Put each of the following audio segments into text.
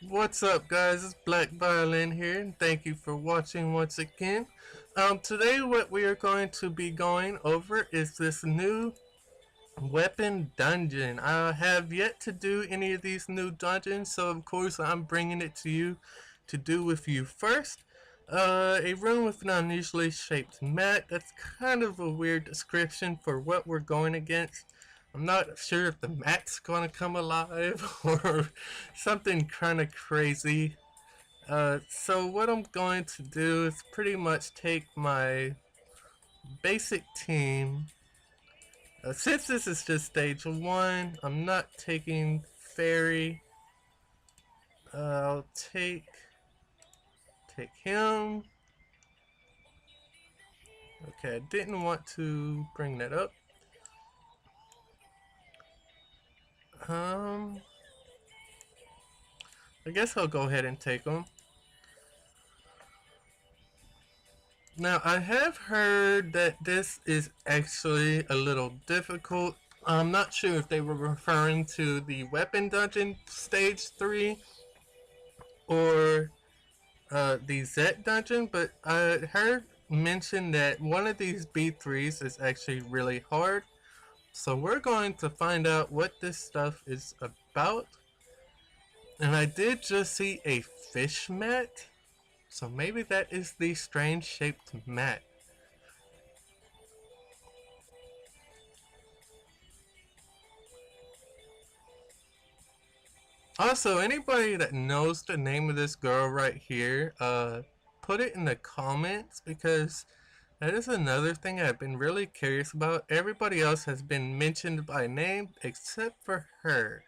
What's up, guys? It's Black Violin here, and thank you for watching once again. Today, what we are going to be going over is this new weapon dungeon. I have yet to do any of these new dungeons, so of course I'm bringing it to you to do with you first. A room with an unusually shaped mat. That's kind of a weird description for what we're going against. I'm not sure if the mat's gonna come alive or something kind of crazy. So what I'm going to do is pretty much take my basic team. Since this is just stage 1, I'm not taking fairy. I'll take him. Okay, I didn't want to bring that up. I guess I'll go ahead and take him. Now, I have heard that this is actually a little difficult. I'm not sure if they were referring to the weapon dungeon stage 3 or the Zell Dungeon, but I heard mention that one of these B3s is actually really hard. So we're going to find out what this stuff is about. And I did just see a fish mat. So maybe that is the strange shaped mat. Also, anybody that knows the name of this girl right here, put it in the comments, because that is another thing I've been really curious about. Everybody else has been mentioned by name except for her.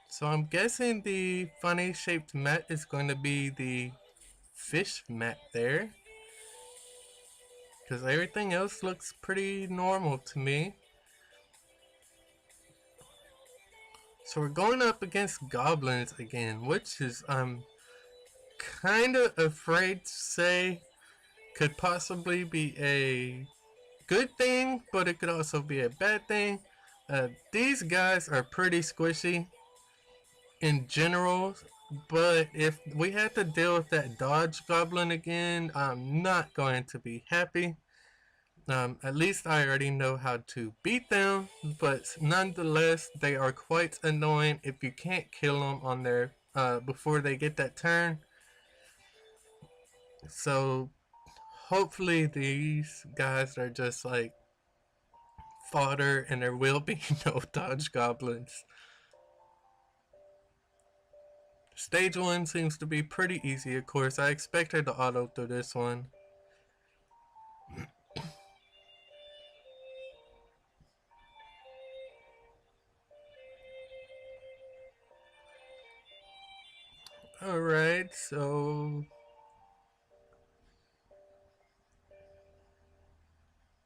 So I'm guessing the funny shaped mat is going to be the fish mat there, because everything else looks pretty normal to me. So we're going up against goblins again, which is I'm kind of afraid to say could possibly be a good thing, but it could also be a bad thing. These guys are pretty squishy in general, but if we had to deal with that dodge goblin again, I'm not going to be happy. At least I already know how to beat them, but nonetheless, they are quite annoying if you can't kill them on their before they get that turn. So hopefully these guys are just like fodder, and there will be no dodge goblins. Stage 1 seems to be pretty easy, of course. I expected to auto through this one. Alright, so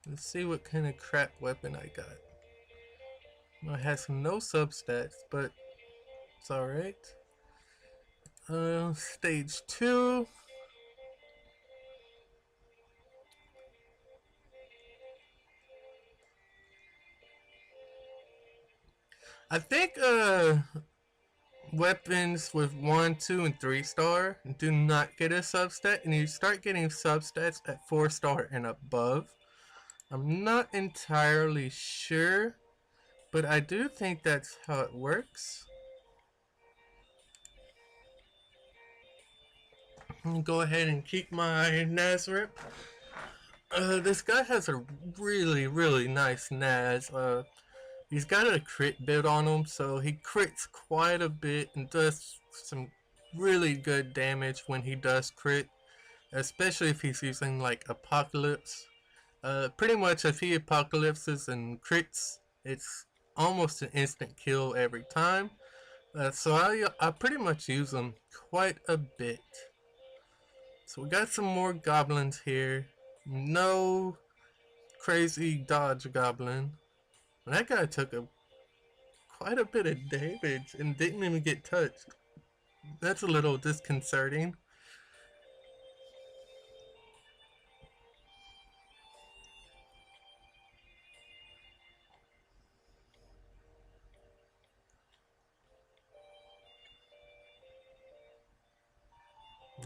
let's see what kind of crap weapon I got. It has no substats, but it's alright. Stage 2. I think weapons with 1, 2, and 3 star do not get a substat, and you start getting substats at 4 star and above. I'm not entirely sure, but I do think that's how it works. Go ahead and keep my Nazareth. This guy has a really nice Naz. He's got a crit build on him, so he crits quite a bit and does some really good damage when he does crit, especially if he's using like Apocalypse. Pretty much if he apocalypses and crits, it's almost an instant kill every time. So I pretty much use him quite a bit. So we got some more goblins here. No crazy dodge goblin. That guy took quite a bit of damage and didn't even get touched. That's a little disconcerting.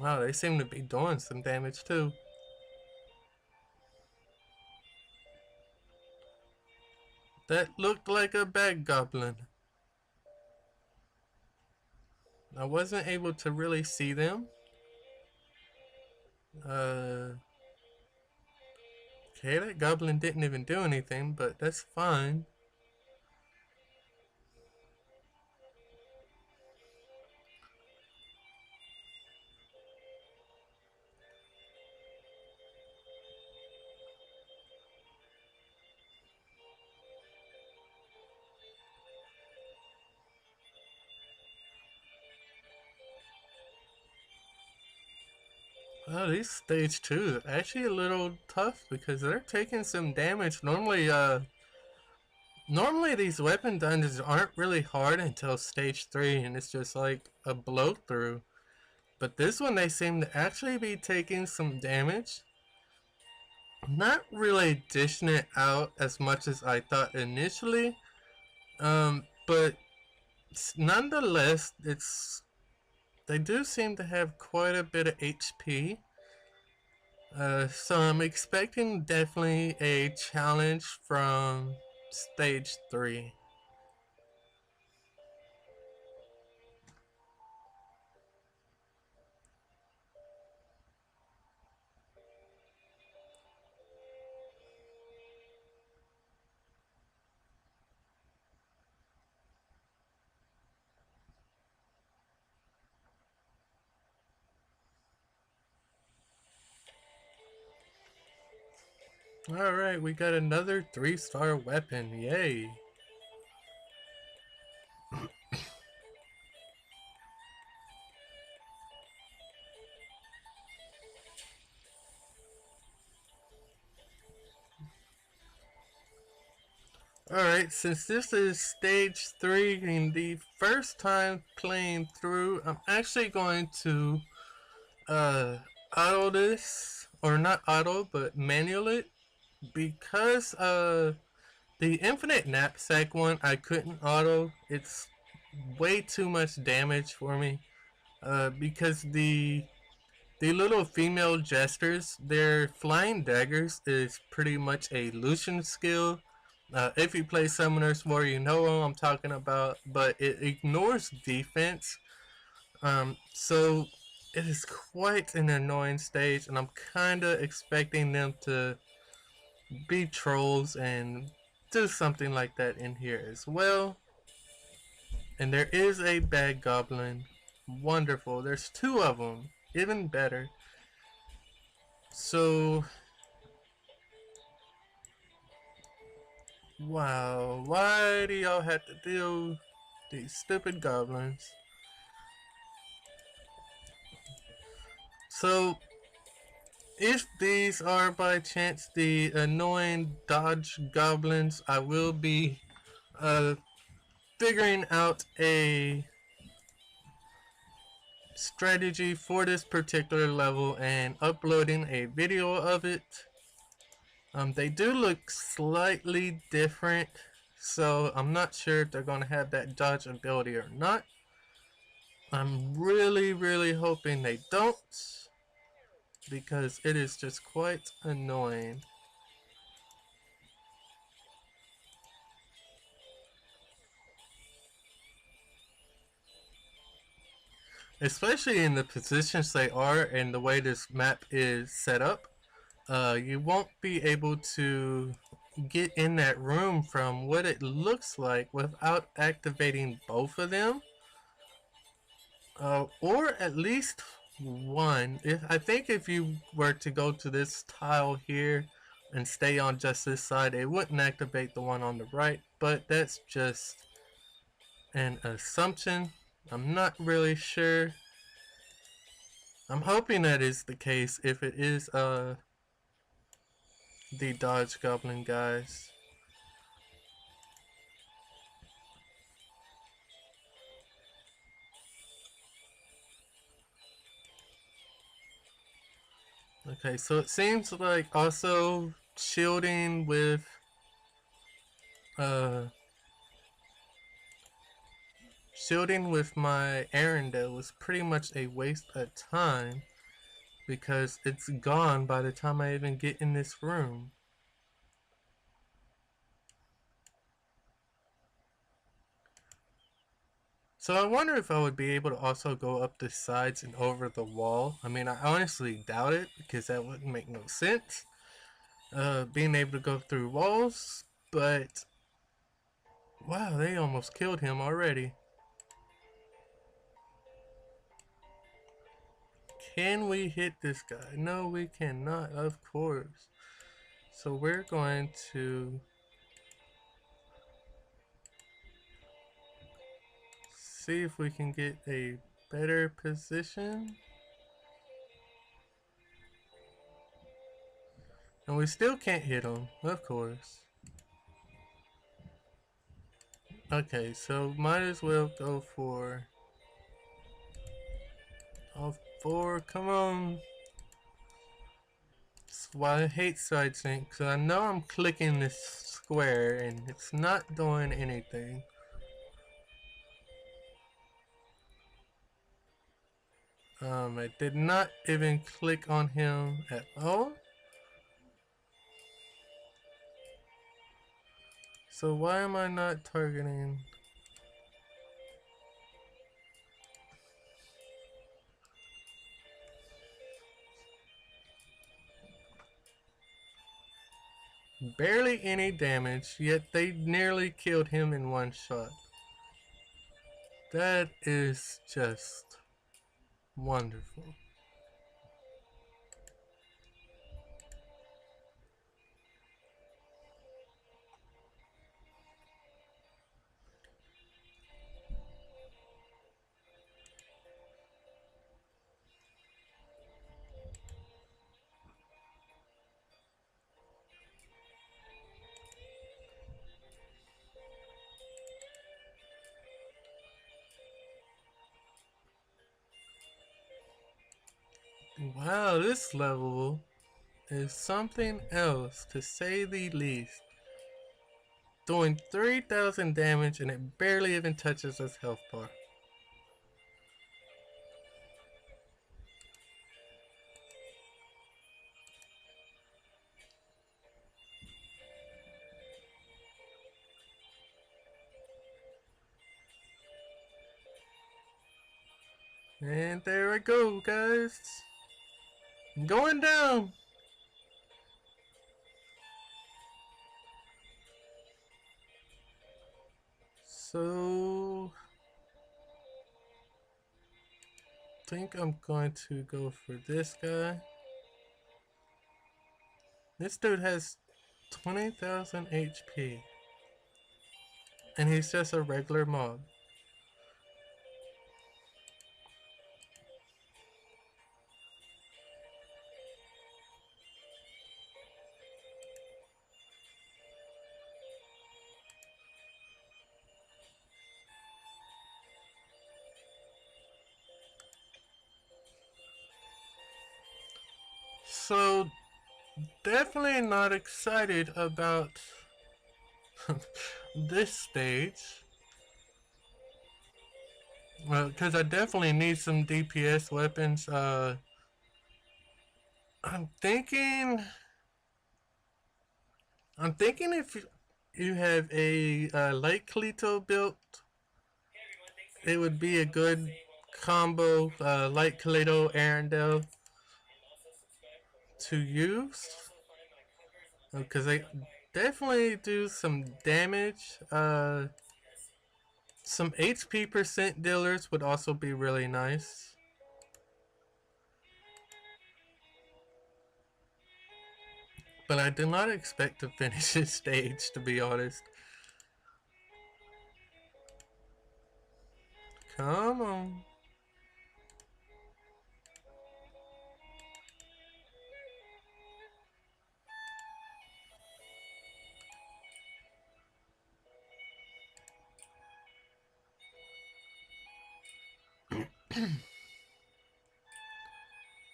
Wow, they seem to be doing some damage too. That looked like a bag goblin. I wasn't able to really see them. Okay, that goblin didn't even do anything, but that's fine. Oh, these stage 2 is actually a little tough because they're taking some damage. Normally these weapon dungeons aren't really hard until stage 3 and it's just like a blow through. But this one they seem to actually be taking some damage. Not really dishing it out as much as I thought initially. But nonetheless, they do seem to have quite a bit of HP. So I'm expecting definitely a challenge from stage 3. Alright, we got another 3-star weapon. Yay. Alright, since this is stage 3 and the first time playing through, I'm actually going to auto this, or not auto, but manual it, because the infinite knapsack one I couldn't auto. It's way too much damage for me, because the little female jesters, their flying daggers is pretty much a Lucian skill. If you play Summoner's War, you know what I'm talking about, but it ignores defense. So it is quite an annoying stage, and I'm kinda expecting them to be trolls and do something like that in here as well. And there is a bag goblin. Wonderful. There's 2 of them. Even better. So, wow. Why do y'all have to deal these stupid goblins? So, if these are by chance the annoying dodge goblins, I will be figuring out a strategy for this particular level and uploading a video of it. They do look slightly different, so I'm not sure if they're going to have that dodge ability or not. I'm really hoping they don't, because it is just quite annoying. Especially in the positions they are and the way this map is set up. You won't be able to get in that room from what it looks like without activating both of them. Or at least one. I think if you were to go to this tile here and stay on just this side, it wouldn't activate the one on the right, but that's just an assumption. I'm not really sure. I'm hoping that is the case if it is the dodge goblin guys. Okay, so it seems like also shielding with shielding with my Arendelle was pretty much a waste of time. because it's gone by the time I even get in this room. So I wonder if I would be able to also go up the sides and over the wall. I mean, I honestly doubt it because that wouldn't make no sense. Being able to go through walls, but wow, they almost killed him already. Can we hit this guy? No, we cannot, of course. So we're going to see if we can get a better position. And we still can't hit him, of course. Okay, so might as well go for all four. Come on. That's why I hate side sync, because I know I'm clicking this square and it's not doing anything. I did not even click on him at all. So why am I not targeting? Barely any damage, yet they nearly killed him in one shot. That is just wonderful. Wow, this level is something else, to say the least. Doing 3,000 damage and it barely even touches his health bar. And there I go, guys. I'm going down. So I think I'm going to go for this guy. This dude has 20,000 HP. And he's just a regular mob. So definitely not excited about this stage. Well, because I definitely need some DPS weapons. I'm thinking. I'm thinking if you have a light Cleto built, it would be a good combo. Light Cleto Arendelle to use, because they definitely do some damage. Some HP percent dealers would also be really nice. But I did not expect to finish this stage, to be honest. Come on.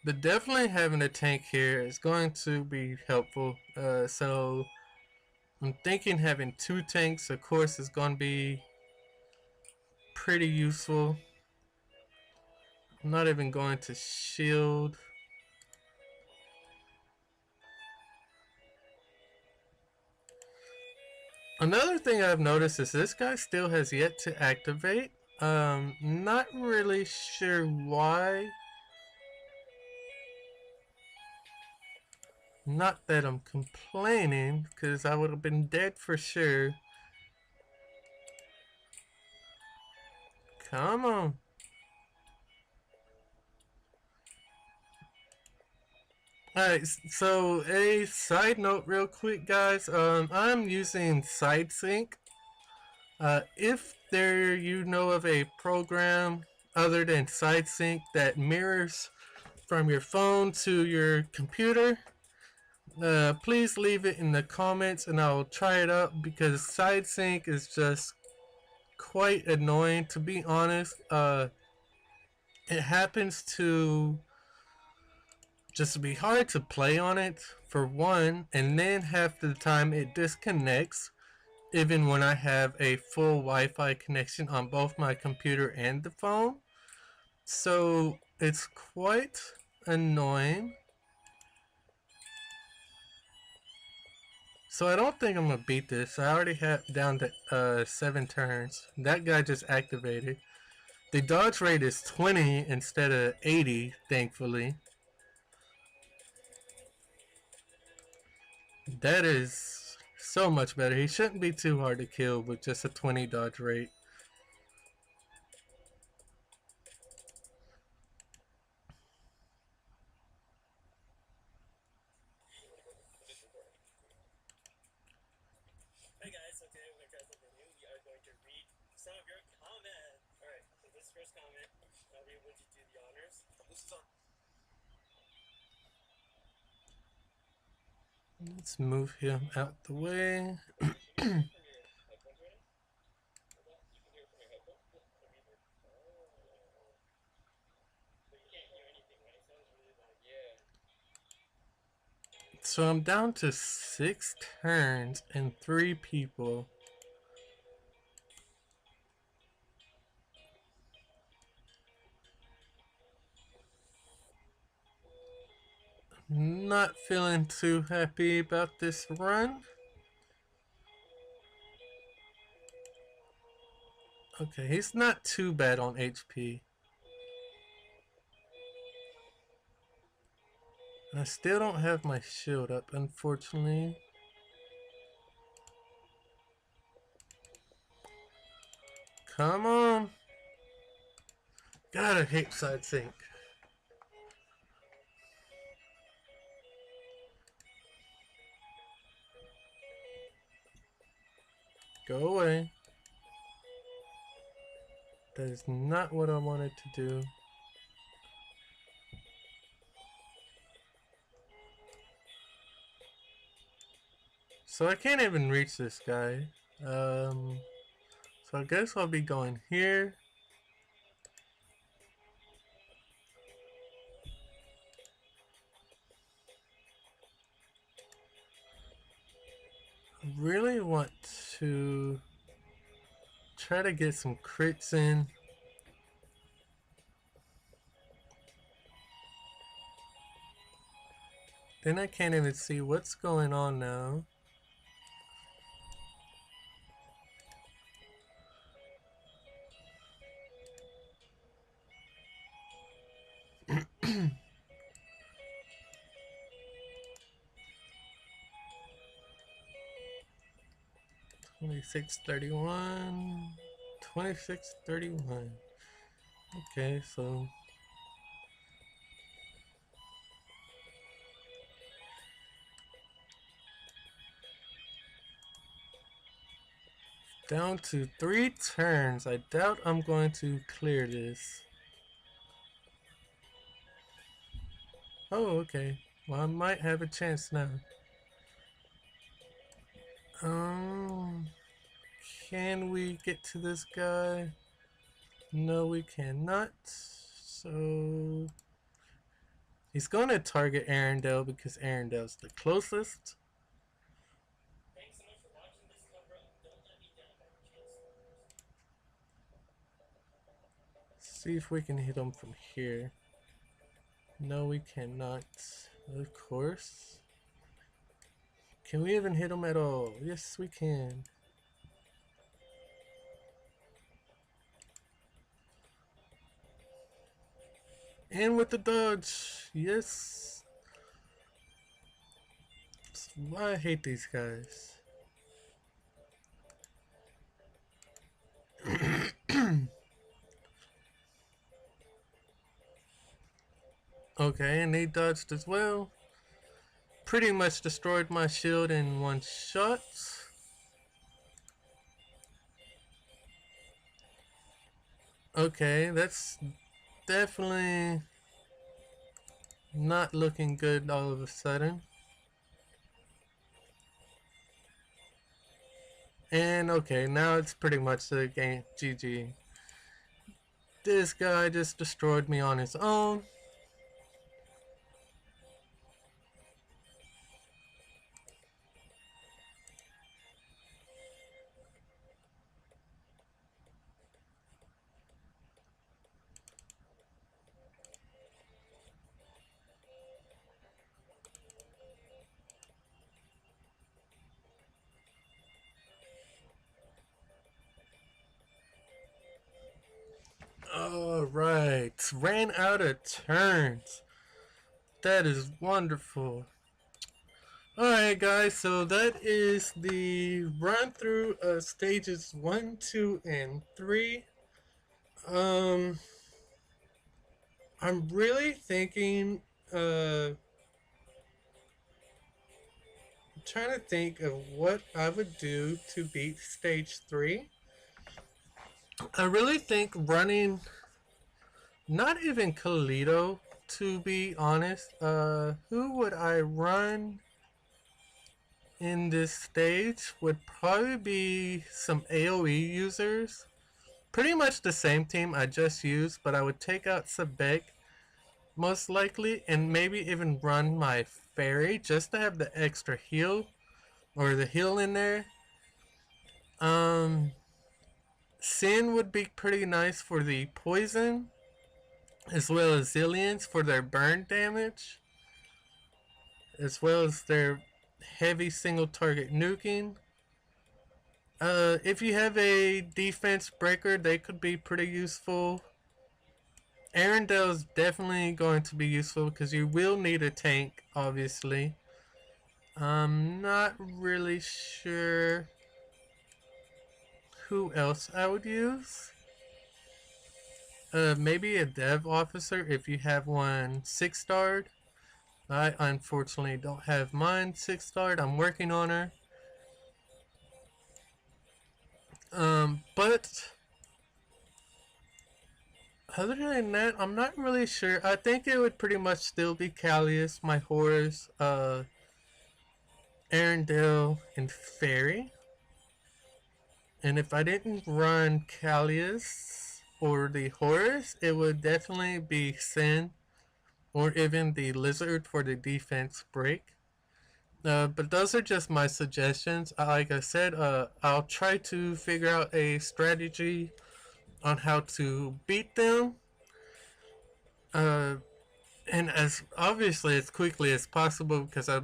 But definitely having a tank here is going to be helpful. So I'm thinking having two tanks, of course, is going to be pretty useful. I'm not even going to shield. Another thing I've noticed is this guy still has yet to activate. Not really sure why. Not that I'm complaining, because I would have been dead for sure. Come on. Alright, so a side note real quick, guys. I'm using SideSync. If there you know of a program other than SideSync that mirrors from your phone to your computer, please leave it in the comments and I'll try it out, because SideSync is just quite annoying, to be honest. It happens to just be hard to play on it, for one, and then half the time it disconnects even when I have a full Wi-Fi connection on both my computer and the phone. So it's quite annoying. So I don't think I'm gonna beat this. I already have down to 7 turns. That guy just activated. The dodge rate is 20 instead of 80, thankfully. That is so much better. He shouldn't be too hard to kill with just a 20 dodge rate. Hey guys, so today we're going to try something new. We are going to read some of your comments. Alright, so this first comment, Nadia, would you do the honors? This is on. Let's move him out the way. So I'm down to 6 turns and 3 people. Not feeling too happy about this run. Okay, he's not too bad on HP. I still don't have my shield up, unfortunately. Come on. God, I hate side sync. Go away. That is not what I wanted to do. So I can't even reach this guy. So I guess I'll be going here. I really want to try to get some crits in. Then I can't even see what's going on now. $26.31. $26.31. Okay, so down to 3 turns. I doubt I'm going to clear this. Oh, okay. Well, I might have a chance now. Can we get to this guy? No, we cannot. So he's going to target Arendelle because Arendelle's the closest. Thanks so much for watching this cover up. Don't let me down by chance. See if we can hit him from here. No, we cannot. Of course. Can we even hit him at all? Yes, we can. And with the dodge. Yes. Why I hate these guys. Okay, and they dodged as well. Pretty much destroyed my shield in one shot. Okay, that's definitely not looking good all of a sudden. And okay, now it's pretty much the game. GG. This guy just destroyed me on his own. Alright, ran out of turns. That is wonderful. Alright guys, so that is the run through of stages 1, 2, and 3. Um, I'm really thinking, I'm trying to think of what I would do to beat stage 3. I really think running, not even Kalito, to be honest. Who would I run in this stage? Would probably be some AoE users. Pretty much the same team I just used, but I would take out Sebek most likely, and maybe even run my fairy just to have the extra heal, or the heal in there. Sin would be pretty nice for the poison, as well as Zillions for their burn damage, as well as their heavy single target nuking. If you have a defense breaker, they could be pretty useful. Arendelle is definitely going to be useful because you will need a tank, obviously. I'm not really sure who else I would use. Maybe a dev officer if you have one 6-starred. I unfortunately don't have mine 6-starred. I'm working on her. But other than that, I'm not really sure. I think it would pretty much still be Callius, my Horus, Arendelle, and Fairy. And if I didn't run Callius or the Horus, it would definitely be Sin or even the Lizard for the defense break. But those are just my suggestions. Like I said, I'll try to figure out a strategy on how to beat them. And as obviously as quickly as possible, because I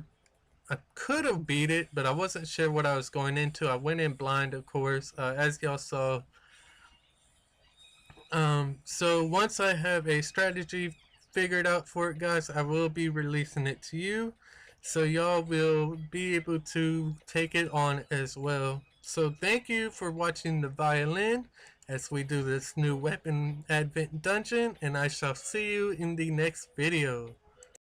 could have beat it, but I wasn't sure what I was going into. I went in blind, of course, as y'all saw. So once I have a strategy figured out for it, guys, I will be releasing it to you, so y'all will be able to take it on as well. So thank you for watching the violin as we do this new weapon advent dungeon, and I shall see you in the next video.